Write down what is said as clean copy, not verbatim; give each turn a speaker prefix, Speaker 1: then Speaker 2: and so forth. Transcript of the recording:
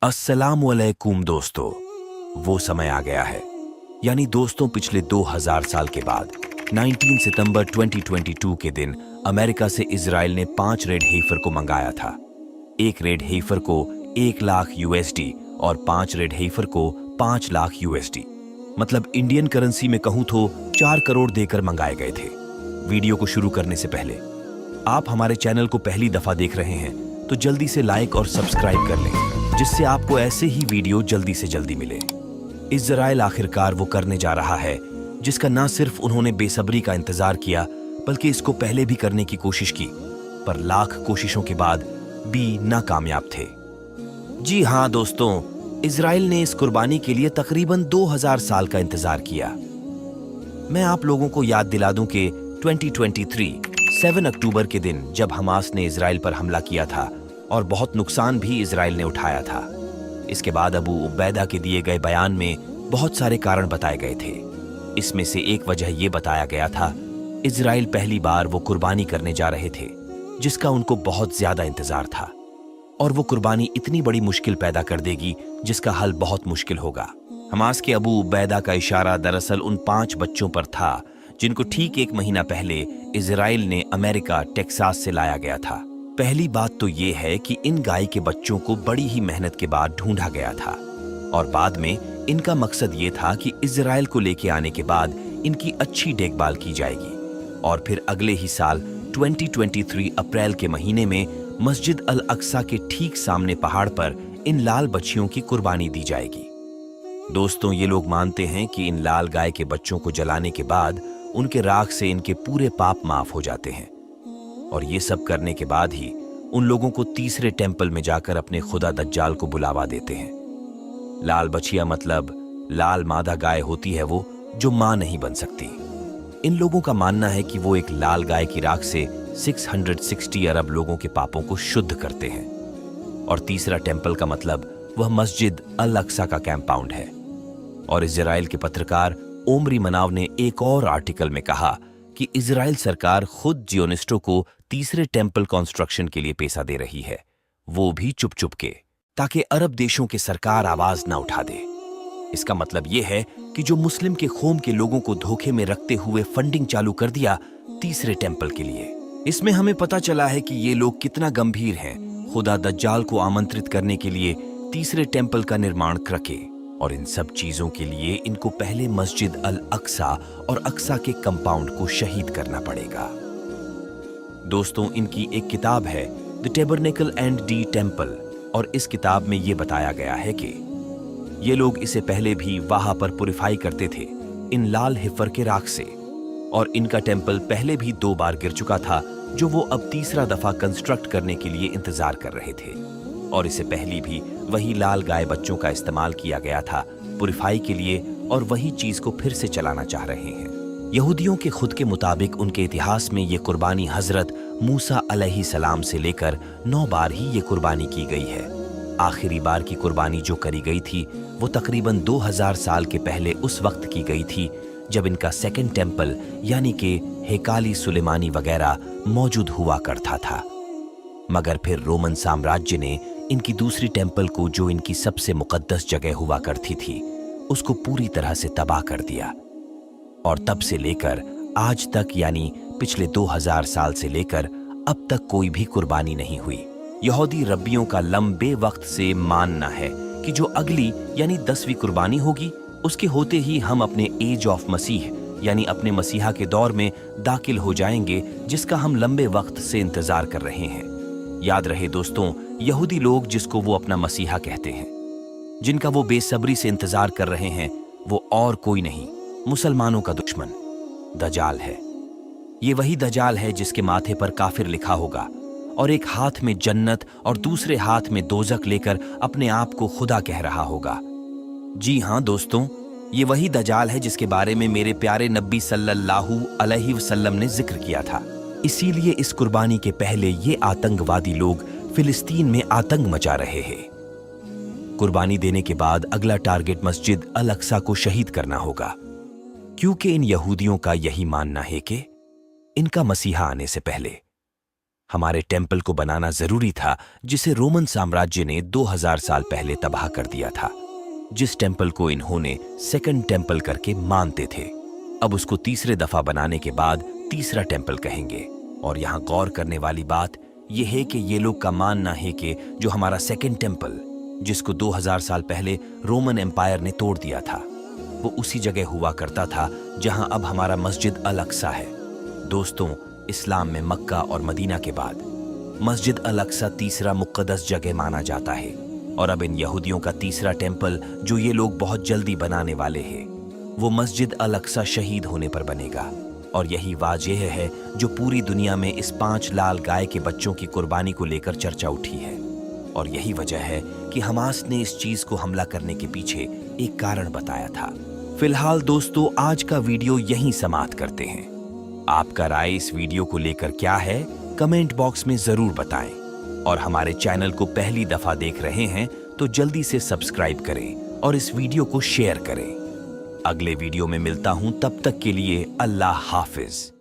Speaker 1: अस्सलामुअलैकुम दोस्तों, वो समय आ गया है। यानी दोस्तों, पिछले 2000 साल के बाद 19 सितंबर 2022 के दिन अमेरिका से इजराइल ने 5 रेड हेफर को मंगाया था। एक रेड हेफर को 1 लाख यूएसडी और 5 रेड हेफर को 5 लाख यूएसडी, मतलब इंडियन करेंसी में कहूं तो 4 करोड़ देकर मंगाए गए थे। वीडियो को शुरू करने से पहले आप हमारे चैनल को पहली दफा देख रहे हैं तो जल्दी से लाइक और सब्सक्राइब कर लें, जिससे आपको ऐसे ही वीडियो जल्दी से जल्दी मिले। इजराइल आखिरकार वो करने जा रहा है जिसका ना सिर्फ उन्होंने बेसब्री का इंतजार किया, बल्कि इसको पहले भी करने की कोशिश की, पर लाख कोशिशों के बाद भी नाकामयाब थे। जी हाँ दोस्तों, इजराइल ने इस कुर्बानी के लिए तकरीबन 2000 साल का इंतजार किया। मैं आप लोगों को याद दिला दूं कि 2023 7 अक्टूबर के दिन जब हमास ने इजराइल पर हमला किया था और बहुत नुकसान भी इजराइल ने उठाया था। इसके बाद अबू उबैदा के दिए गए बयान में बहुत सारे कारण बताए गए थे। इसमें से एक वजह यह बताया गया था, इजराइल पहली बार वो कुर्बानी करने जा रहे थे जिसका उनको बहुत ज्यादा इंतजार था, और वो कुर्बानी इतनी बड़ी मुश्किल पैदा कर देगी जिसका हल बहुत मुश्किल होगा। हमास के अबू उबैदा का इशारा दरअसल उन 5 बच्चों पर था जिनको ठीक 1 महीना पहले इजराइल ने अमेरिका टेक्सास से लाया गया था। पहली बात तो ये है कि इन गाय के बच्चों को बड़ी ही मेहनत के बाद ढूंढा गया था, और बाद में इनका मकसद ये था कि इजराइल को लेके आने के बाद इनकी अच्छी देखभाल की जाएगी, और फिर अगले ही साल 2023 अप्रैल के महीने में मस्जिद अल अक्सा के ठीक सामने पहाड़ पर इन लाल बच्चियों की कुर्बानी दी जाएगी। दोस्तों, ये लोग मानते हैं कि इन लाल गाय के बच्चों को जलाने के बाद उनके राख से इनके पूरे पाप माफ हो जाते हैं, और ये सब करने के बाद ही उन लोगों को तीसरे टेंपल में जाकर अपने खुदा दज्जाल को बुलावा देते हैं। लाल बछिया मतलब लाल मादा गाय होती है वो जो मां नहीं बन सकती। इन लोगों का मानना है कि वो एक लाल गाय की राख से 660 अरब लोगों के पापों को शुद्ध करते हैं, और तीसरा टेंपल का मतलब वह मस्जिद अल अक्सा का कैंपाउंड है। और इजराइल के पत्रकार ओमरी मनाव ने एक और आर्टिकल में कहा कि इजराइल सरकार खुद जियोनिस्टों को तीसरे टेंपल कंस्ट्रक्शन के लिए पैसा दे रही है, वो भी चुप चुप के, ताकि अरब देशों की सरकार आवाज ना उठा दे। इसका मतलब यह है कि जो मुस्लिम के कौम के लोगों को धोखे में रखते हुए फंडिंग चालू कर दिया तीसरे टेंपल के लिए। इसमें हमें पता चला है कि ये लोग कितना गंभीर हैं खुदा दज्जाल को आमंत्रित करने के लिए तीसरे टेंपल का निर्माण करके, और इन सब चीजों के लिए इनको पहले मस्जिद अल अक्सा और अक्सा के कंपाउंड को शहीद करना पड़ेगा। दोस्तों, इनकी एक किताब है the tabernacle and the temple, और इस किताब में ये बताया गया है कि ये लोग इसे पहले भी वहां पर पुरिफाई करते थे इन लाल हिफर के राख से, और इनका टेंपल पहले भी 2 बार गिर चुका था जो वो अब तीसरा दफा कंस्ट्रक्ट करने के लिए इंतजार कर रहे थे। और इसे पहली भी वही लाल गाय बच्चों का इस्तेमाल किया गया था पुरिफाई के लिए, और वही चीज को फिर से चलाना चाह रहे हैं। यहूदियों के खुद के मुताबिक उनके इतिहास में ये कुर्बानी हजरत मूसा अलैहिस्सलाम से लेकर 9 बार ही ये कुर्बानी की गई है। आखिरी बार की कुर्बानी जो करी गई थी वो तकरीबन 2000 साल के पहले उस वक्त की गई थी जब इनका सेकंड टेंपल यानी कि हेकाली सुलेमानी वगैरह मौजूद हुआ करता था। मगर फिर रोमन साम्राज्य ने इनकी दूसरी टेंपल को, जो इनकी सबसे मुकद्दस जगह हुआ करती थी, उसको पूरी तरह से तबाह कर दिया, और तब से लेकर आज तक यानी पिछले 2000 साल से लेकर अब तक कोई भी कुर्बानी नहीं हुई। यहूदी रब्बियों का लंबे वक्त से मानना है कि जो अगली यानी 10वीं कुर्बानी होगी उसके होते ही हम अपने एज ऑफ मसीह यानी अपने मसीहा के दौर में दाखिल हो जाएंगे, जिसका हम लंबे वक्त से इंतजार कर रहे हैं। याद रहे दोस्तों, यहूदी लोग जिसको वो अपना मसीहा कहते हैं, जिनका वो बेसब्री से इंतजार कर रहे हैं, वो और कोई नहीं, मुसलमानों का दुश्मन दजाल है। ये वही दजाल है जिसके माथे पर काफिर लिखा होगा, और एक हाथ में जन्नत और दूसरे हाथ में दोजक लेकर अपने आप को खुदा कह रहा होगा। जी हाँ दोस्तों, ये वही दजाल है जिसके बारे में मेरे प्यारे नबी सल्लल्लाहु अलैहि वसल्लम ने जिक्र किया था। इसीलिए इस कुर्बानी के पहले ये आतंकवादी लोग फिलिस्तीन में आतंक मचा रहे हैं। कुर्बानी देने के बाद अगला टारगेट मस्जिद अल अक्सा को शहीद करना होगा, क्योंकि इन यहूदियों का यही मानना है कि इनका मसीहा आने से पहले हमारे टेम्पल को बनाना जरूरी था जिसे रोमन साम्राज्य ने 2000 साल पहले तबाह कर दिया था, जिस टेम्पल को इन्होंने सेकंड टेम्पल करके मानते थे। अब उसको तीसरे दफा बनाने के बाद तीसरा टेम्पल कहेंगे। और यहाँ गौर करने वाली बात यह है कि ये लोग का मानना है कि जो हमारा सेकंड टेम्पल, जिसको 2000 साल पहले रोमन एम्पायर ने तोड़ दिया था, वो उसी जगह हुआ करता था जहां अब हमारा मस्जिद अल अक्सा है। दोस्तों, इस्लाम में मक्का और मदीना के बाद मस्जिद अल अक्सा तीसरा मुक़द्दस जगह माना जाता है। और अब इन यहूदियों का तीसरा टेम्पल जो ये लोग बहुत जल्दी बनाने वाले हैं, वो मस्जिद अल अक्सा शहीद होने पर बनेगा। और यही वाजह है जो पूरी दुनिया में इस 5 लाल गाय के बच्चों की कुर्बानी को लेकर चर्चा उठी है। और यही वजह है कि हमास ने इस चीज को हमला करने के पीछे एक कारण बताया था। फिलहाल दोस्तों, आज का वीडियो यहीं समाप्त करते हैं। आपका राय इस वीडियो को लेकर क्या है, कमेंट बॉक्स में जरूर बताएं। और हमारे चैनल को पहली दफा देख रहे हैं तो जल्दी से सब्सक्राइब करें और इस वीडियो को शेयर करें। अगले वीडियो में मिलता हूं, तब तक के लिए अल्लाह हाफिज।